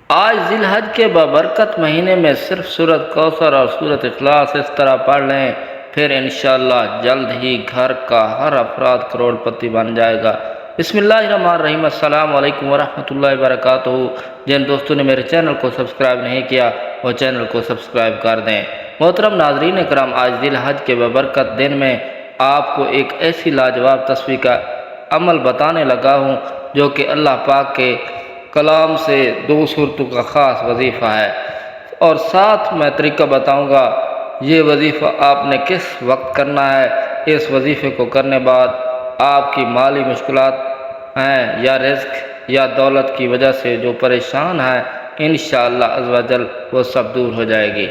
آج ذی الحج کے بابرکت مہینے میں صرف سورۃ کوثر اور سورۃ اخلاص اس طرح پڑھ لیں، پھر انشاءاللہ جلد ہی گھر کا ہر افراد کروڑ پتی بن جائے گا۔ بسم اللہ الرحمن الرحیم۔ السلام علیکم ورحمۃ اللہ وبرکاتہ۔ جن دوستوں نے میرے چینل کو سبسکرائب نہیں کیا وہ چینل کو سبسکرائب کر دیں۔ محترم ناظرین کرام، آج ذی الحج کے بابرکت دن میں آپ کو ایک ایسی لاجواب تصویر کا عمل بتانے لگا ہوں جو کہ اللہ پاک کے کلام سے دو صورتوں کا خاص وظیفہ ہے، اور ساتھ میں طریقہ بتاؤں گا یہ وظیفہ آپ نے کس وقت کرنا ہے۔ اس وظیفے کو کرنے بعد آپ کی مالی مشکلات ہیں یا رزق یا دولت کی وجہ سے جو پریشان ہیں، انشاءاللہ عز و جل وہ سب دور ہو جائے گی۔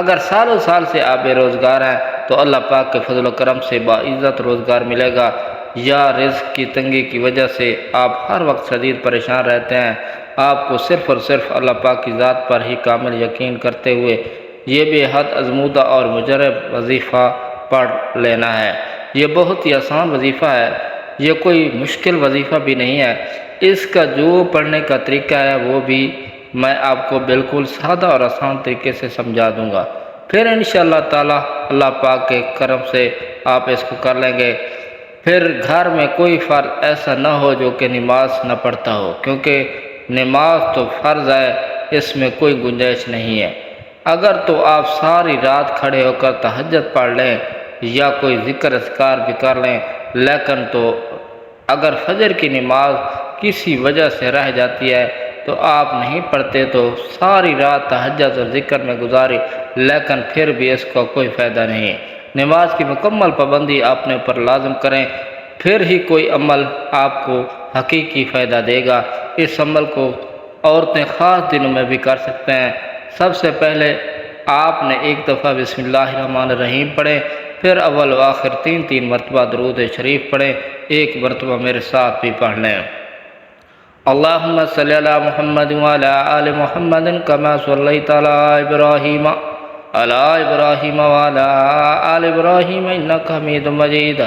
اگر سالوں سال سے آپ بے روزگار ہیں تو اللہ پاک کے فضل و کرم سے باعزت روزگار ملے گا، یا رزق کی تنگی کی وجہ سے آپ ہر وقت شدید پریشان رہتے ہیں، آپ کو صرف اور صرف اللہ پاک کی ذات پر ہی کامل یقین کرتے ہوئے یہ بے حد ازمودہ اور مجرب وظیفہ پڑھ لینا ہے۔ یہ بہت ہی آسان وظیفہ ہے، یہ کوئی مشکل وظیفہ بھی نہیں ہے۔ اس کا جو پڑھنے کا طریقہ ہے وہ بھی میں آپ کو بالکل سادہ اور آسان طریقے سے سمجھا دوں گا، پھر انشاءاللہ تعالی اللہ پاک کے کرم سے آپ اس کو کر لیں گے۔ پھر گھر میں کوئی فرد ایسا نہ ہو جو کہ نماز نہ پڑھتا ہو، کیونکہ نماز تو فرض ہے، اس میں کوئی گنجائش نہیں ہے۔ اگر تو آپ ساری رات کھڑے ہو کر تہجد پڑھ لیں یا کوئی ذکر اذکار بھی کر لیں، لیکن تو اگر فجر کی نماز کسی وجہ سے رہ جاتی ہے تو آپ نہیں پڑھتے تو ساری رات تہجد اور ذکر میں گزاری، لیکن پھر بھی اس کا کوئی فائدہ نہیں۔ نماز کی مکمل پابندی اپنے پر لازم کریں، پھر ہی کوئی عمل آپ کو حقیقی فائدہ دے گا۔ اس عمل کو عورتیں خاص دنوں میں بھی کر سکتے ہیں۔ سب سے پہلے آپ نے ایک دفعہ بسم اللہ الرحمن الرحیم پڑھیں، پھر اول و آخر تین مرتبہ درود شریف پڑھیں، ایک مرتبہ میرے ساتھ بھی پڑھ لیں۔ اللہم صلی علی محمد وعلی آل محمد کما صلیت علی ابراہیم وعلی آل ابراہیم انک حمید مجید۔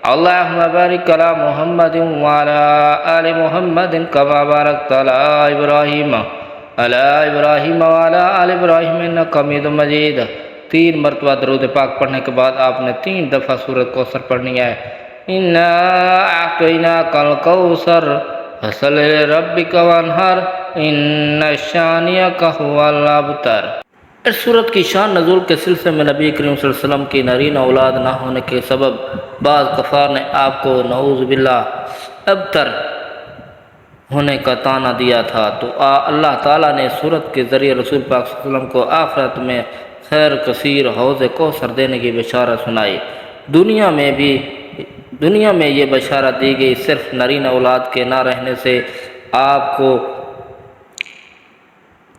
اللہم بارک علی محمد وعلی آل محمد کما بارکت علی ابراہیم وعلی آل ابراہیم انک حمید مجید۔ تین مرتبہ درود پاک پڑھنے کے بعد آپ نے 3 دفعہ سورۃ کوثر پڑھنی ہے۔ انا اعطیناک الکوثر فصلی لربک وانحر ان شانئک ھو الابتر۔ اس سورت کی شان نزول کے سلسلے میں نبی کریم صلی اللہ علیہ وسلم کی نرینہ اولاد نہ ہونے کے سبب بعض کفار نے آپ کو نعوذ باللہ ابتر ہونے کا طعنہ دیا تھا، تو اللہ تعالیٰ نے سورت کے ذریعے رسول پاک صلی اللہ علیہ وسلم کو آخرت میں خیر کثیر حوض کوثر دینے کی بشارت سنائی۔ دنیا میں یہ بشارت دی گئی صرف نرینہ اولاد کے نہ رہنے سے آپ کو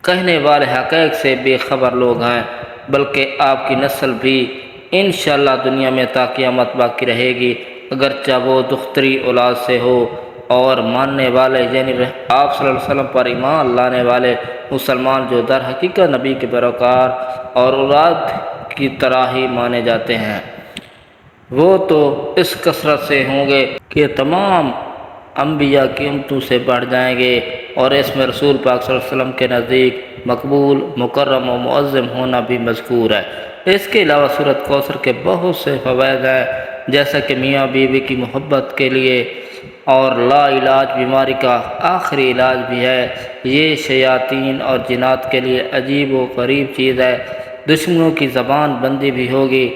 کہنے والے حقائق سے بے خبر لوگ ہیں، بلکہ آپ کی نسل بھی انشاءاللہ دنیا میں تا قیامت باقی رہے گی، اگرچہ وہ دختری اولاد سے ہو، اور ماننے والے یعنی آپ صلی اللہ علیہ وسلم پر ایمان لانے والے مسلمان جو در حقیقت نبی کے پیروکار اور اولاد کی طرح ہی مانے جاتے ہیں، وہ تو اس کثرت سے ہوں گے کہ تمام انبیاء کی امتوں سے بڑھ جائیں گے، اور اس میں رسول پاک صلی اللہ علیہ وسلم کے نزدیک مقبول، مکرم و معظم ہونا بھی مذکور ہے۔ اس کے علاوہ سورۃ کوثر کے بہت سے فوائد ہیں، جیسا کہ میاں بیوی کی محبت کے لیے اور لا علاج بیماری کا آخری علاج بھی ہے۔ یہ شیاطین اور جنات کے لیے عجیب و غریب چیز ہے۔ دشمنوں کی زبان بندی بھی ہوگی،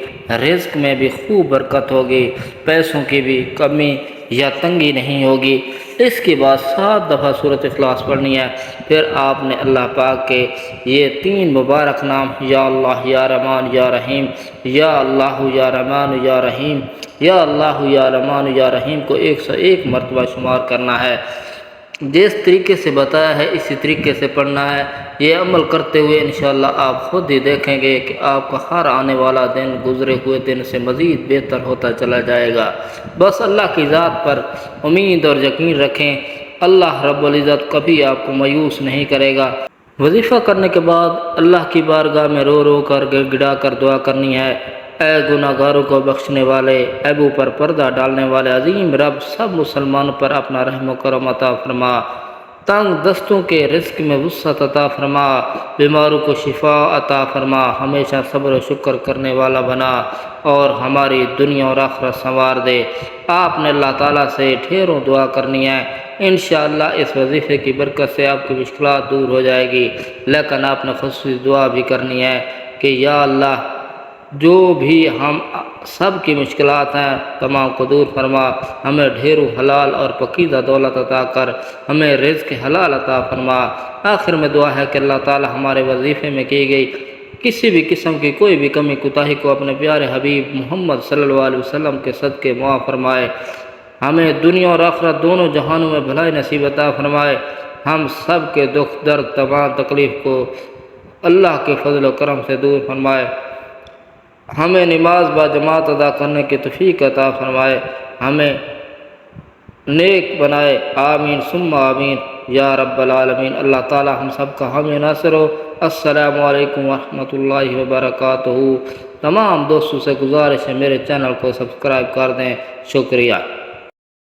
رزق میں بھی خوب برکت ہوگی، پیسوں کی بھی کمی یا تنگی نہیں ہوگی۔ اس کے بعد 7 دفعہ سورۃ اخلاص پڑھنی ہے، پھر آپ نے اللہ پاک کے یہ 3 مبارک نام یا اللہ یا رحمان یا رحیم، یا اللہ یا رحمان یا رحیم، یا اللہ یا رحمان یا رحیم کو 101 مرتبہ شمار کرنا ہے۔ جس طریقے سے بتایا ہے اسی طریقے سے پڑھنا ہے۔ یہ عمل کرتے ہوئے انشاءاللہ آپ خود ہی دیکھیں گے کہ آپ کا ہر آنے والا دن گزرے ہوئے دن سے مزید بہتر ہوتا چلا جائے گا۔ بس اللہ کی ذات پر امید اور یقین رکھیں، اللہ رب العزت کبھی آپ کو مایوس نہیں کرے گا۔ وظیفہ کرنے کے بعد اللہ کی بارگاہ میں رو رو کر گڑ گڑا کر دعا کرنی ہے، اے گناہ گاروں کو بخشنے والے، عیبوں پر پردہ ڈالنے والے عظیم رب، سب مسلمانوں پر اپنا رحم و کرم عطا فرما۔ تنگ دستوں کے رزق میں وسعت عطا فرما، بیماروں کو شفا عطا فرما، ہمیشہ صبر و شکر کرنے والا بنا اور ہماری دنیا اور آخرت سنوار دے۔ آپ نے اللہ تعالیٰ سے ڈھیروں دعا کرنی ہے، انشاءاللہ اس وظیفے کی برکت سے آپ کی مشکلات دور ہو جائے گی، لیکن آپ نے خصوصی دعا بھی کرنی ہے کہ یا اللہ جو بھی ہم سب کی مشکلات ہیں تمام کو دور فرما، ہمیں ڈھیروں حلال اور پکیزہ دولت عطا کر، ہمیں رزق حلال عطا فرما۔ آخر میں دعا ہے کہ اللہ تعالی ہمارے وظیفے میں کی گئی کسی بھی قسم کی کوئی بھی کمی کوتاہی کو اپنے پیارے حبیب محمد صلی اللہ علیہ وسلم کے صدقے معاف فرمائے، ہمیں دنیا اور آخرت دونوں جہانوں میں بھلائی نصیب عطا فرمائے، ہم سب کے دکھ درد تمام تکلیف کو اللہ کے فضل و کرم سے دور فرمائے، ہمیں نماز با جماعت ادا کرنے کی توفیق عطا فرمائے، ہمیں نیک بنائے، آمین ثم آمین یا رب العالمین۔ اللہ تعالی ہم سب کا حامی ناصر ہو۔ السلام علیکم ورحمۃ اللہ وبرکاتہ۔ تمام دوستوں سے گزارش ہے میرے چینل کو سبسکرائب کر دیں، شکریہ۔